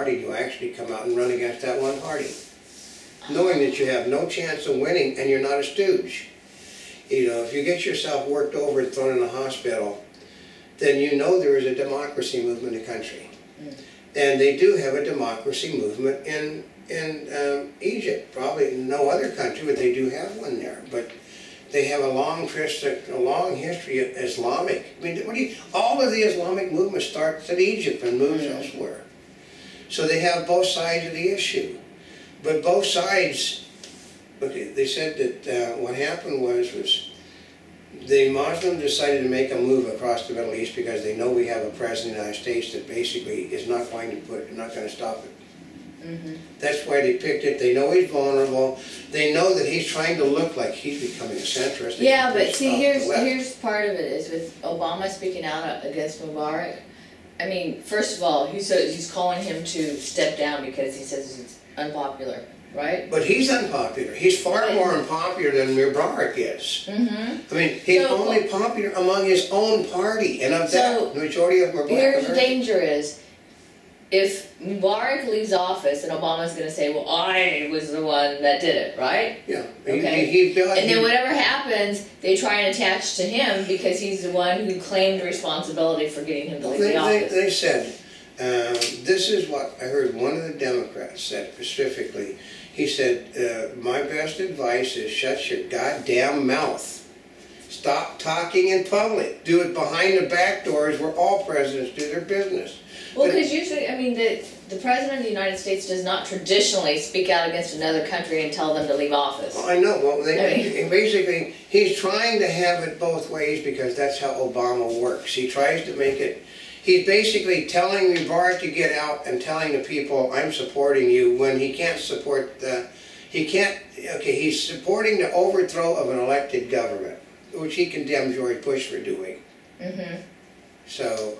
party to actually come out and run against that one party, knowing that you have no chance of winning and you're not a stooge. You know, if you get yourself worked over and thrown in a hospital, then you know there is a democracy movement in the country. And they do have a democracy movement in Egypt. Probably no other country, but they do have one there. But they have a long history of Islamic. I mean, all of the Islamic movement starts in Egypt and moves elsewhere. So they have both sides of the issue. But both sides, okay, they said that what happened was the Muslims decided to make a move across the Middle East because they know we have a president of the United States that basically is not going to stop it. That's why they picked it. They know he's vulnerable. They know that he's trying to look like he's becoming a centrist. Yeah, but see, here's part of it is with Obama speaking out against Mubarak. I mean, first of all, he's calling him to step down because he says he's unpopular, right? But he's unpopular. He's far more unpopular than Mubarak is. I mean, he's only popular among his own party, and of that, the majority of Mubarak. Here's the danger is, if Mubarak leaves office and Obama's going to say, well, I was the one that did it, right? Yeah. Okay. And then whatever happens, they try and attach to him because he's the one who claimed responsibility for getting him to leave the office. They said, this is what I heard one of the Democrats said specifically. He said, my best advice is shut your goddamn mouth. Stop talking in public. Do it behind the back doors where all presidents do their business. Well, because usually, I mean, the President of the United States does not traditionally speak out against another country and tell them to leave office. Well, I know. Well, basically, he's trying to have it both ways because that's how Obama works. He tries to make it, he's basically telling Mubarak to get out and telling the people, I'm supporting you, when he can't support he's supporting the overthrow of an elected government, which he condemns George Bush for doing. So,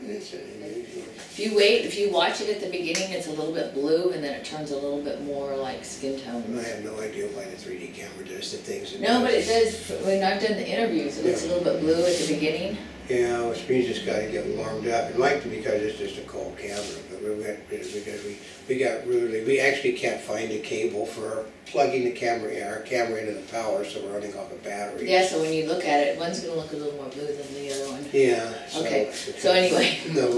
if you watch it at the beginning, it's a little bit blue, and then it turns a little bit more like skin tone. I have no idea why the 3D camera does the things it No, but it does. When I've done the interviews, it looks a little bit blue at the beginning. Yeah, which means it's got to get warmed up. It might be because it's just a cold camera, but we actually can't find a cable for plugging our camera into the power, so we're running off a battery. Yeah, so when you look at it, one's going to look a little more blue than the other one. Yeah. Okay. So anyway. No,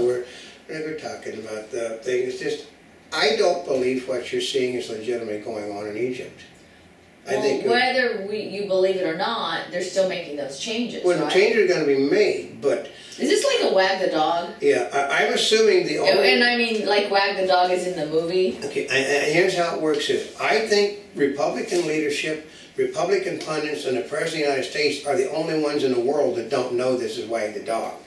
we're talking about the thing. It's just, I don't believe what you're seeing is legitimately going on in Egypt. Well, whether you believe it or not, they're still making those changes, well, the changes are going to be made, but... Is this like a Wag the Dog? Yeah, I'm assuming the only... And I mean, like Wag the Dog is in the movie? Okay, here's how it works is, I think Republican leadership, Republican pundits, and the President of the United States are the only ones in the world that don't know this is Wag the Dog.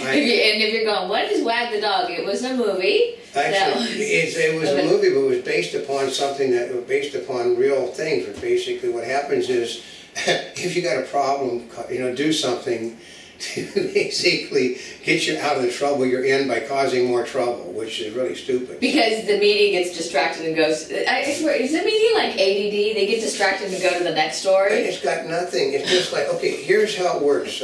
And if you're going, what is Wag the Dog? It was a movie. Actually, it was a movie, but it was based upon something that was based upon real things. But basically, what happens is, if you got a problem, do something to basically get you out of the trouble you're in by causing more trouble, which is really stupid. Because the media gets distracted and goes, I swear, is the media like ADD? They get distracted and go to the next story? It's got nothing. It's just like, okay, here's how it works.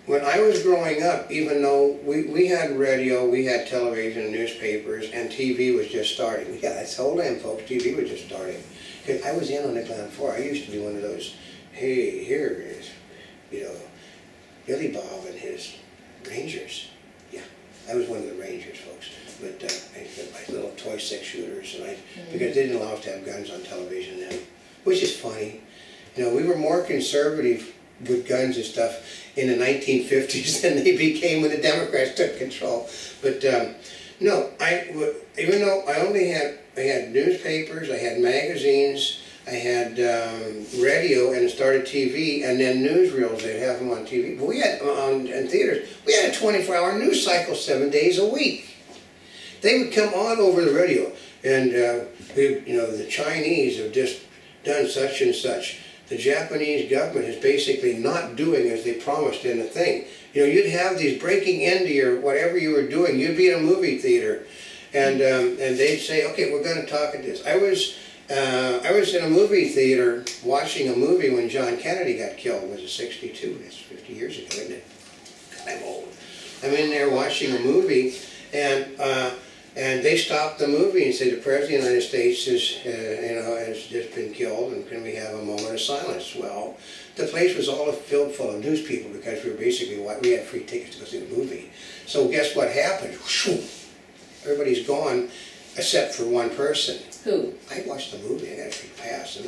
When I was growing up, even though we had radio, we had television, newspapers, and TV was just starting. Yeah, that's the whole damn folks, TV was just starting. Because I was in on the ground floor. I used to be one of those, hey, here is, Billy Bob and his Rangers. Yeah, I was one of the Rangers, folks. But I had my little toy six-shooters, and because they didn't allow us to have guns on television then, which is funny. We were more conservative with guns and stuff in the 1950s than they became when the Democrats took control. But no, even though I had newspapers, I had magazines, I had radio, and started TV, and then newsreels, they'd have them on TV. But we had, in theaters, we had a 24-hour news cycle 7 days a week. They would come on over the radio, and the Chinese have just done such and such. The Japanese government is basically not doing as they promised in the thing. You'd have these breaking into your whatever you were doing. You'd be in a movie theater, and they'd say, "Okay, we're going to talk at this." I was in a movie theater watching a movie when John Kennedy got killed. It was '62. That's 50 years ago, isn't it? God, I'm old. I'm in there watching a movie, And they stopped the movie and said the President of the United States has just been killed, and can we have a moment of silence? Well, the place was all filled full of news people because we had free tickets to go see the movie. So guess what happened? Everybody's gone except for one person. Who? I watched the movie. I got a free pass.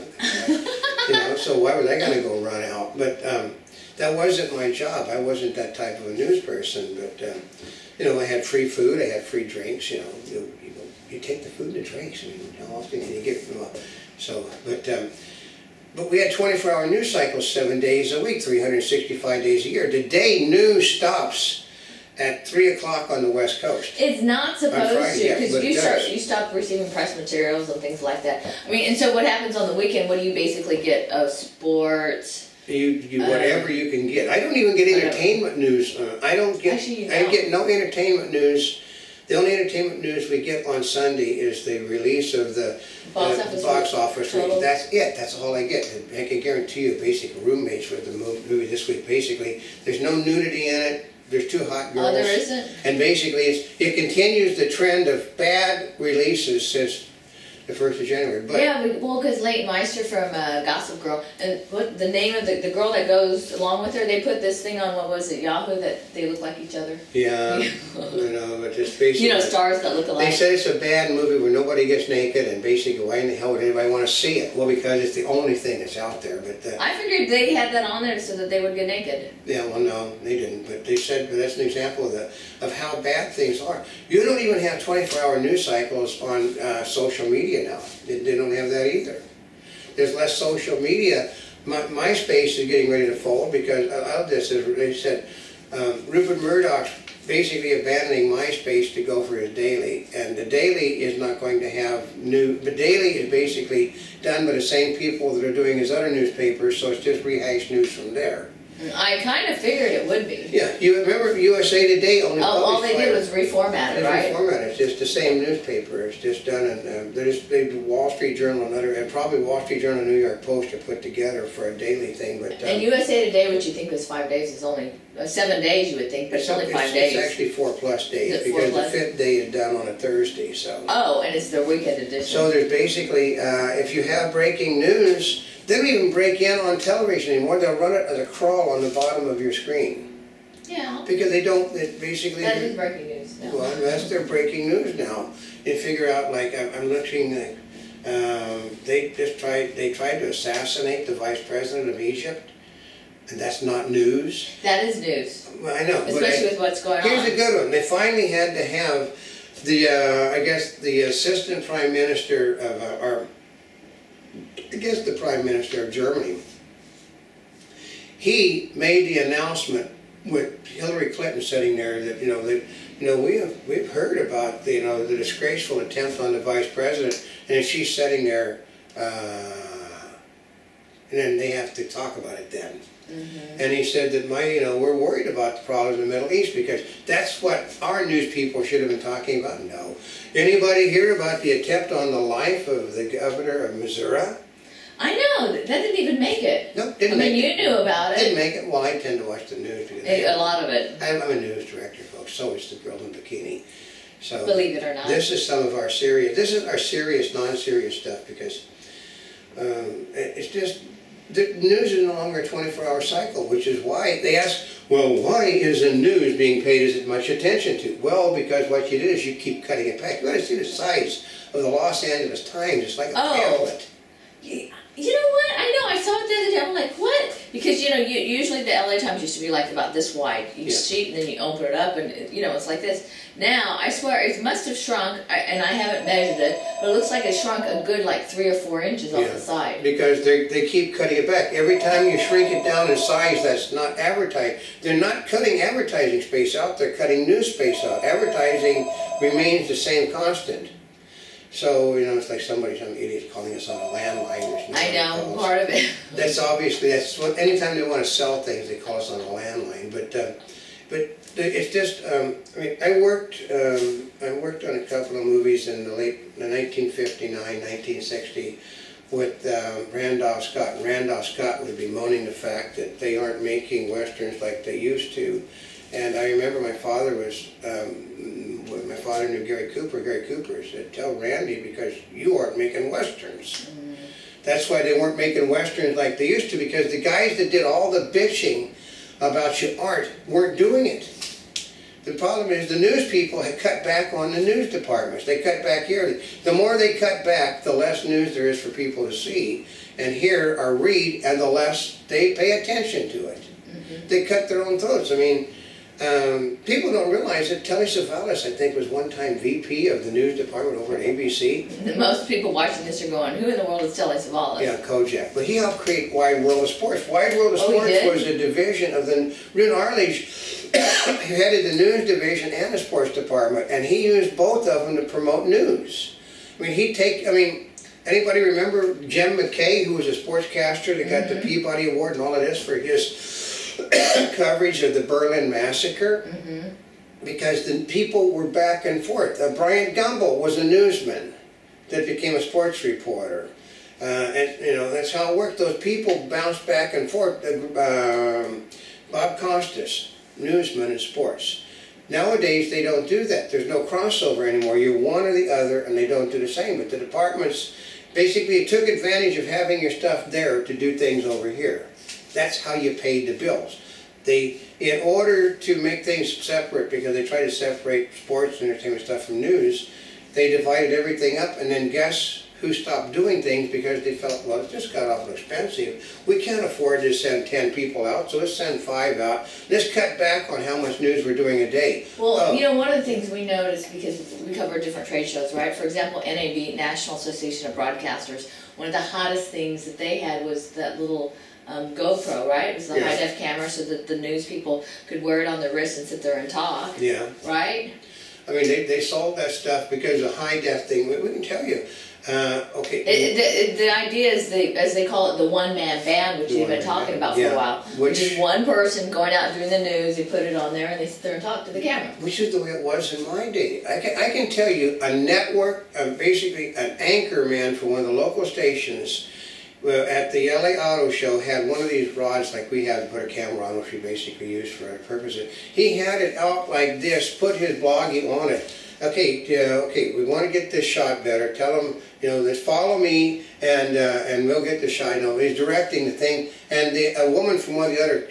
So why was I going to go run out? But that wasn't my job. I wasn't that type of a news person. But I had free food. I had free drinks. You take the food and the drinks. I mean, how often can you get them up? So, but we had 24-hour news cycles 7 days a week, 365 days a year. Today, news stops at 3 o'clock on the West Coast. It's not supposed to, because you you stop receiving press materials and things like that. I mean, and so what happens on the weekend? What do you basically get? Sports. You whatever you can get. I don't even get entertainment news. I don't get. Actually, I get no entertainment news. The only entertainment news we get on Sunday is the release of the box office. That's it. That's all I get. And I can guarantee you, basically, roommates with the movie this week. Basically, there's no nudity in it. There's two hot girls. Oh, there isn't? And basically, it continues the trend of bad releases since the 1st of January. But yeah, well, because Leighton Meister from Gossip Girl, and what the name of the girl that goes along with her, they put this thing on, what was it, Yahoo, that they look like each other? Yeah, but just basically... stars that look alike. They said it's a bad movie where nobody gets naked, and basically, why in the hell would anybody want to see it? Well, because it's the only thing that's out there. But I figured they had that on there so that they would get naked. Yeah, well, no, they didn't. But they said that's an example of how bad things are. You don't even have 24-hour news cycles on social media now. They don't have that either. There's less social media. MySpace is getting ready to fold because of this. They said Rupert Murdoch's basically abandoning MySpace to go for his daily, and the daily is not going to have new. The daily is basically done by the same people that are doing his other newspapers, so it's just rehashed news from there. I kind of figured it would be. Yeah, you remember USA Today only published all they did was reformat it, right? Reformat it. It's just the same newspaper. It's just done, and the Wall Street Journal and probably Wall Street Journal and New York Post are put together for a daily thing. But and USA Today, which you think was 5 days, is only 7 days. You would think, but it's only 5 days. It's actually 4+ days because the 5th day is done on a Thursday. So. Oh, and it's their weekend edition. So there's basically, if you have breaking news. They don't even break in on television anymore. They'll run it as a crawl on the bottom of your screen. Yeah. Because they don't, basically... That is breaking news now. Well, that's their breaking news now. You figure out, like, I'm looking, they tried to assassinate the Vice President of Egypt, and that's not news. That is news. Well, I know. Especially with what's going on. Here's a good one. They finally had to have the, I guess, the Assistant Prime Minister of the Prime Minister of Germany. He made the announcement with Hillary Clinton sitting there that we've heard about the disgraceful attempt on the Vice President, and she's sitting there, and then they have to talk about it then. Mm-hmm. And he said that we're worried about the problems in the Middle East because that's what our news people should have been talking about. No. Anybody hear about the attempt on the life of the governor of Missouri? I know, that didn't even make it. No, didn't make it. I mean, you knew about it. Didn't make it. Well, I tend to watch the news. Because a lot of it. I'm a news director, folks. So is the girl in bikini. So believe it or not. This is some of our serious, non-serious stuff because it's just, the news is no longer a 24-hour cycle, which is why they ask, well, why isn't news being paid as much attention to? Well, because what you did is you keep cutting it back. You got to see the size of the Los Angeles Times. It's like a pamphlet. You know what? I know. I saw it the other day. I'm like, what? Because, usually the LA Times used to be like about this wide, each sheet, and then you open it up, and, it's like this. Now, I swear, it must have shrunk, and I haven't measured it, but it looks like it shrunk a good, 3 or 4 inches off the side. Because they keep cutting it back. Every time you shrink it down in size, that's not advertising. They're not cutting advertising space out, they're cutting news space out. Advertising remains the same constant. So, it's like some idiot calling us on a landline. I know, part of it. That's what, anytime they want to sell things, they call us on a landline. But it's just, I worked on a couple of movies in the 1959, 1960 with Randolph Scott. And Randolph Scott would be bemoaning the fact that they aren't making Westerns like they used to. And I remember my father was Westwood. My father knew Gary Cooper. Gary Cooper said, tell Randy because you aren't making Westerns. That's why they weren't making Westerns like they used to, because the guys that did all the bitching about your art weren't doing it. The problem is the news people had cut back on the news departments. They cut back here. The more they cut back, the less news there is for people to see and hear or read, and the less they pay attention to it. They cut their own throats. I mean, people don't realize that Telly Savalas, I think, was one time VP of the news department over at ABC. Most people watching this are going, who in the world is Telly Savalas? Yeah, Kojak. But he helped create Wide World of Sports. Wide World of Sports was a division of the... Ron Arledge headed the news division and the sports department, and he used both of them to promote news. I mean, anybody remember Jim McKay, who was a sportscaster that got the Peabody Award and all of this for his coverage of the Berlin Massacre? Because the people were back and forth. Bryant Gumbel was a newsman that became a sports reporter. And, you know, that's how it worked. Those people bounced back and forth. Bob Costas, newsman in sports. Nowadays, they don't do that. There's no crossover anymore. You're one or the other, and they don't do the same. But the departments basically took advantage of having your stuff there to do things over here. That's how you paid the bills. In order to make things separate, because they try to separate sports, entertainment stuff from news, they divided everything up, and then guess who stopped doing things because they felt, well, it just got awful expensive. We can't afford to send 10 people out, so let's send 5 out. Let's cut back on how much news we're doing a day. Well, you know, one of the things we noticed, because we cover different trade shows, right? For example, NAB, National Association of Broadcasters, one of the hottest things that they had was that little GoPro, right? It was the high-def camera so that the news people could wear it on their wrist and sit there and talk. Yeah. Right? I mean, they sold that stuff because of the high-def thing. We can tell you. The idea is, as they call it, the one-man band, which we've been talking about for a while. Which is one person going out and doing the news, they put it on there, and they sit there and talk to the camera. Which is the way it was in my day. I can tell you, a network, basically an anchor man for one of the local stations, at the LA Auto Show, had one of these rods like we have to put a camera on, which we basically use for our purposes. He had it out like this, put his blogging on it. Okay, we want to get this shot better. Tell him, you know, let's follow me, and we'll get the shot. You know, he's directing the thing, and a woman from one of the other.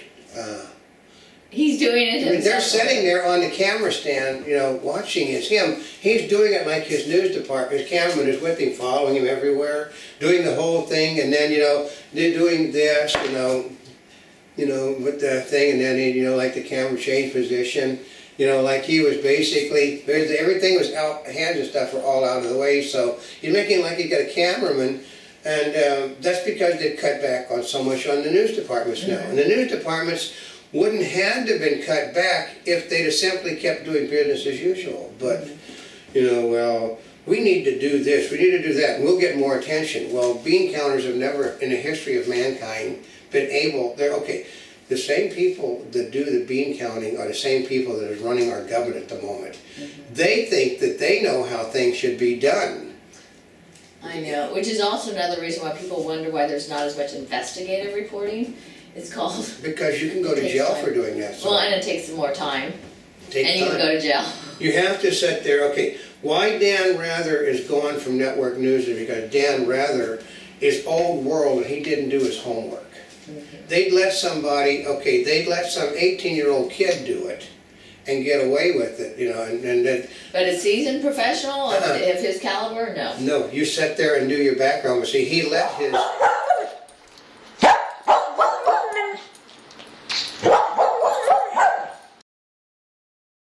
He's doing it. I mean, they're sitting there on the camera stand, you know, watching him. He's doing it like his news department. His cameraman is with him, following him everywhere, doing the whole thing, and then, you know, they're doing this, you know, with the thing, and then, you know, like the camera changed position. You know, like he was basically, everything was out, hands and stuff were all out of the way, so he's making like he got a cameraman, and that's because they cut back on so much on the news departments now. And the news departments wouldn't have to been cut back if they'd have simply kept doing business as usual. But, you know, well, we need to do this, we need to do that, and we'll get more attention. Well, bean counters have never, in the history of mankind, been able, the same people that do the bean counting are the same people that are running our government at the moment. They think that they know how things should be done. I know, which is also another reason why people wonder why there's not as much investigative reporting. It's called... Because you can go to jail for doing that. So. Well, and it takes some more time. You can go to jail. You have to sit there, okay, why Dan Rather is gone from network news is because Dan Rather is old world and he didn't do his homework. They'd let somebody, they'd let some 18-year-old kid do it and get away with it, you know, and but a seasoned professional of his caliber, no. No, you sit there and do your background. But see, he let his